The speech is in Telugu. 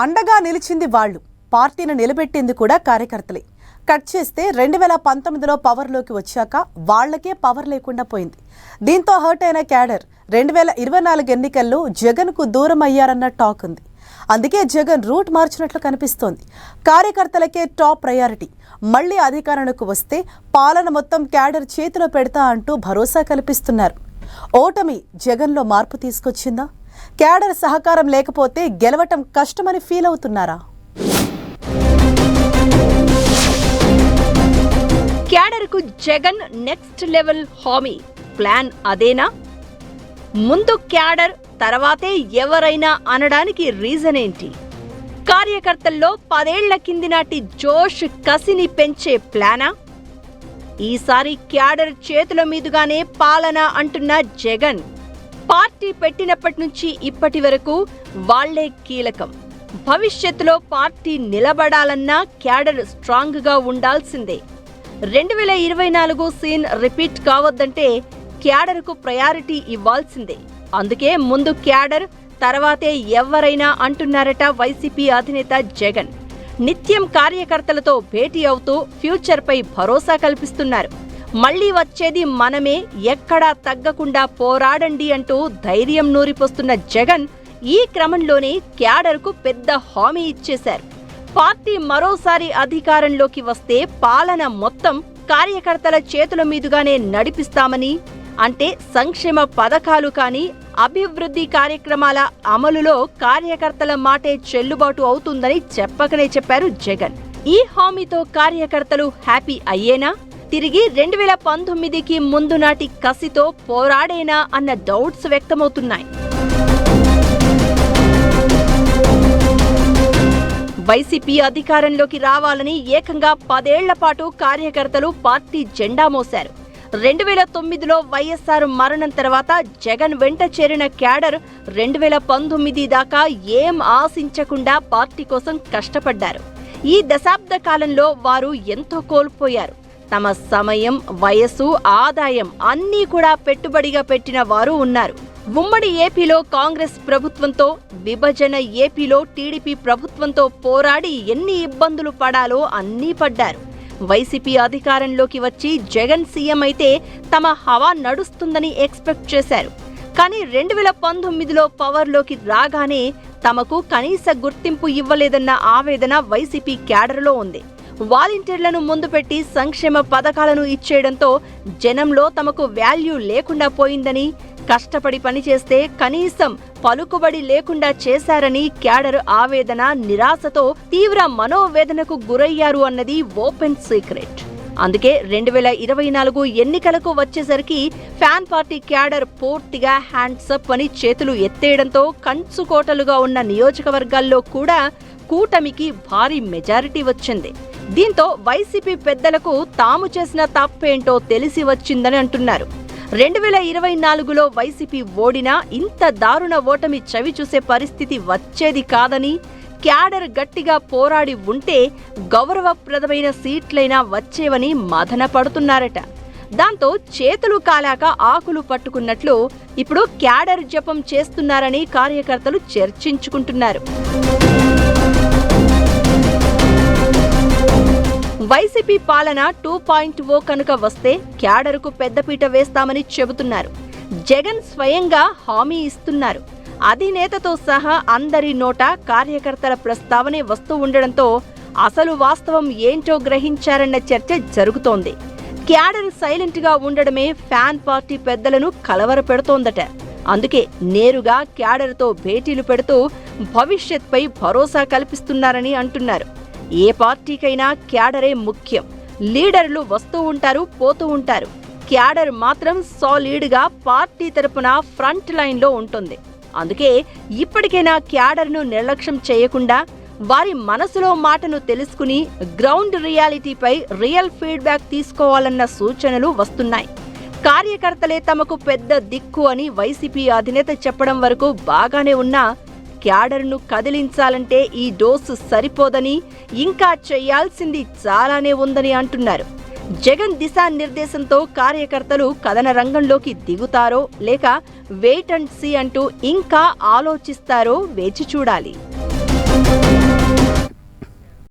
అండగా నిలిచింది వాళ్ళు, పార్టీని నిలబెట్టింది కూడా కార్యకర్తలే. కట్ చేస్తే 2019లో పవర్లోకి వచ్చాక వాళ్లకే పవర్ లేకుండా పోయింది. దీంతో హర్ట్ అయిన క్యాడర్ 2024 ఎన్నికల్లో జగన్కు దూరం అయ్యారన్న టాక్ ఉంది. అందుకే జగన్ రూట్ మార్చినట్లు కనిపిస్తోంది. కార్యకర్తలకే టాప్ ప్రయారిటీ. మళ్లీ అధికారానికి వస్తే పాలన మొత్తం క్యాడర్ చేతిలో పెడతా అంటూ భరోసా కల్పిస్తున్నారు. ఓటమి జగన్లో మార్పు తీసుకొచ్చిందా? క్యాడర్ సహకారం లేకపోతే గెలవటం కష్టమని ఫీల్ అవుతున్నారా? క్యాడర్కు జగన్ నెక్స్ట్ లెవెల్ హామీ ప్లాన్ అదేనా? ముందు క్యాడర్ తర్వాతే ఎవరైనా అనడానికి రీజన్ ఏంటి? కార్యకర్తల్లో 10 ఏళ్ల కింది నాటి జోష్ కసిని పెంచే ప్లానా? ఈసారి క్యాడర్ చేతుల మీదుగానే పాలన అంటున్న జగన్ పార్టీ పెట్టినప్పటి నుంచి ఇప్పటి వరకు వాళ్లే కీలకం. భవిష్యత్తులో పార్టీ నిలబడాలన్నా క్యాడర్ స్ట్రాంగ్ గా ఉండాల్సిందే. 2024 సీన్ రిపీట్ కావద్దంటే క్యాడర్కు ప్రయారిటీ ఇవ్వాల్సిందే. అందుకే ముందు క్యాడర్ తర్వాతే ఎవరైనా అంటున్నారట వైసీపీ అధినేత జగన్. నిత్యం కార్యకర్తలతో భేటీ అవుతూ ఫ్యూచర్పై భరోసా కల్పిస్తున్నారు. మళ్లీ వచ్చేది మనమే, ఎక్కడా తగ్గకుండా పోరాడండి అంటూ ధైర్యం నూరిపోస్తున్న జగన్ ఈ క్రమంలోనే క్యాడర్కు పెద్ద హామీ ఇచ్చేశారు. పార్టీ మరోసారి అధికారంలోకి వస్తే పాలన మొత్తం కార్యకర్తల చేతుల మీదుగానే నడిపిస్తామని, అంటే సంక్షేమ పథకాలు కానీ అభివృద్ధి కార్యక్రమాల అమలులో కార్యకర్తల మాటే చెల్లుబాటు అవుతుందని చెప్పకనే చెప్పారు జగన్. ఈ హామీతో కార్యకర్తలు హ్యాపీ అయ్యేనా? తిరిగి 2019కి ముందు నాటి కసితో పోరాడేనా అన్న డౌట్స్ వ్యక్తమవుతున్నాయి. వైసీపీ అధికారంలోకి రావాలని ఏకంగా 10 ఏళ్ల పాటు కార్యకర్తలు పార్టీ జెండా మోశారు. 2009లో వైఎస్ఆర్ మరణం తర్వాత జగన్ వెంట చేరిన క్యాడర్ 2019 దాకా ఏం ఆశించకుండా పార్టీ కోసం కష్టపడ్డారు. ఈ దశాబ్ద కాలంలో వారు ఎంతో కోల్పోయారు. తమ సమయం, వయస్సు, ఆదాయం అన్నీ కూడా పెట్టుబడిగా పెట్టిన వారు ఉన్నారు. ఉమ్మడి ఏపీలో కాంగ్రెస్ ప్రభుత్వంతో, విభజన ఏపీలో టీడీపీ ప్రభుత్వంతో పోరాడి ఎన్ని ఇబ్బందులు పడాలో అన్నీ పడ్డారు. వైసీపీ అధికారంలోకి వచ్చి జగన్ సీఎం అయితే తమ హవా నడుస్తుందని ఎక్స్పెక్ట్ చేశారు. కానీ 2019లో పవర్లోకి రాగానే తమకు కనీస గుర్తింపు ఇవ్వలేదన్న ఆవేదన వైసీపీ క్యాడర్లో ఉంది. వాలంటీర్లను ముందు పెట్టి సంక్షేమ పథకాలను ఇచ్చేయడంతో జనంలో తమకు వాల్యూ లేకుండా పోయిందని, కష్టపడి పనిచేస్తే కనీసం పలుకుబడి లేకుండా చేశారని క్యాడర్ ఆవేదన, నిరాశతో తీవ్ర మనోవేదనకు గురయ్యారు అన్నది ఓపెన్ సీక్రెట్. అందుకే 2024 ఎన్నికలకు వచ్చేసరికి ఫ్యాన్ పార్టీ క్యాడర్ పూర్తిగా హ్యాండ్సప్ అని చేతులు ఎత్తేయడంతో కంచుకోటలుగా ఉన్న నియోజకవర్గాల్లో కూడా కూటమికి భారీ మెజారిటీ వచ్చింది. దీంతో వైసీపీ పెద్దలకు తాము చేసిన తప్పేంటో తెలిసి వచ్చిందని అంటున్నారు. 2024లో వైసీపీ ఓడినా ఇంత దారుణ ఓటమి చవి చూసే పరిస్థితి వచ్చేది కాదని, క్యాడర్ గట్టిగా పోరాడి ఉంటే గౌరవప్రదమైన సీట్లైనా వచ్చేవని మదన పడుతున్నారట. దాంతో చేతులు కాలాక ఆకులు పట్టుకున్నట్లు ఇప్పుడు క్యాడర్ జపం చేస్తున్నారని కార్యకర్తలు చర్చించుకుంటున్నారు. వైసీపీ పాలన 2.0 కనుక వస్తే క్యాడర్కు పెద్దపీట వేస్తామని చెబుతున్నారు. జగన్ స్వయంగా హామీ ఇస్తున్నారు. అధినేతతో సహా అందరి నోట కార్యకర్తల ప్రస్తావనే వస్తూ ఉండడంతో అసలు వాస్తవం ఏంటో గ్రహించారన్న చర్చ జరుగుతోంది. క్యాడర్ సైలెంట్ గా ఉండడమే ఫ్యాన్ పార్టీ పెద్దలను కలవరపెడుతోందట. అందుకే నేరుగా క్యాడర్తో భేటీలు పెడుతూ భవిష్యత్పై భరోసా కల్పిస్తున్నారని అంటున్నారు. ఏ పార్టీకైనా క్యాడరే ముఖ్యం. లీడర్లు వస్తూ ఉంటారు, పోతూ ఉంటారు. క్యాడర్ మాత్రం సాలిడ్గా పార్టీ తరపున ఫ్రంట్ లైన్లో ఉంటుంది. అందుకే ఇప్పటికైనా క్యాడర్ను నిర్లక్ష్యం చేయకుండా వారి మనసులో మాటను తెలుసుకుని గ్రౌండ్ రియాలిటీపై రియల్ ఫీడ్బ్యాక్ తీసుకోవాలన్న సూచనలు వస్తున్నాయి. కార్యకర్తలే తమకు పెద్ద దిక్కు అని వైసీపీ అధినేత చెప్పడం వరకు బాగానే ఉన్నా క్యాడర్ను కదిలించాలంటే ఈ డోసు సరిపోదని, ఇంకా చేయాల్సింది చాలానే ఉందని అంటున్నారు. జగన్ దిశానిర్దేశంతో కార్యకర్తలు కథన రంగంలోకి దిగుతారో లేక వెయిట్ అండ్ సీ అంటూ ఇంకా ఆలోచిస్తారో వేచి చూడాలి. చూద్దాం.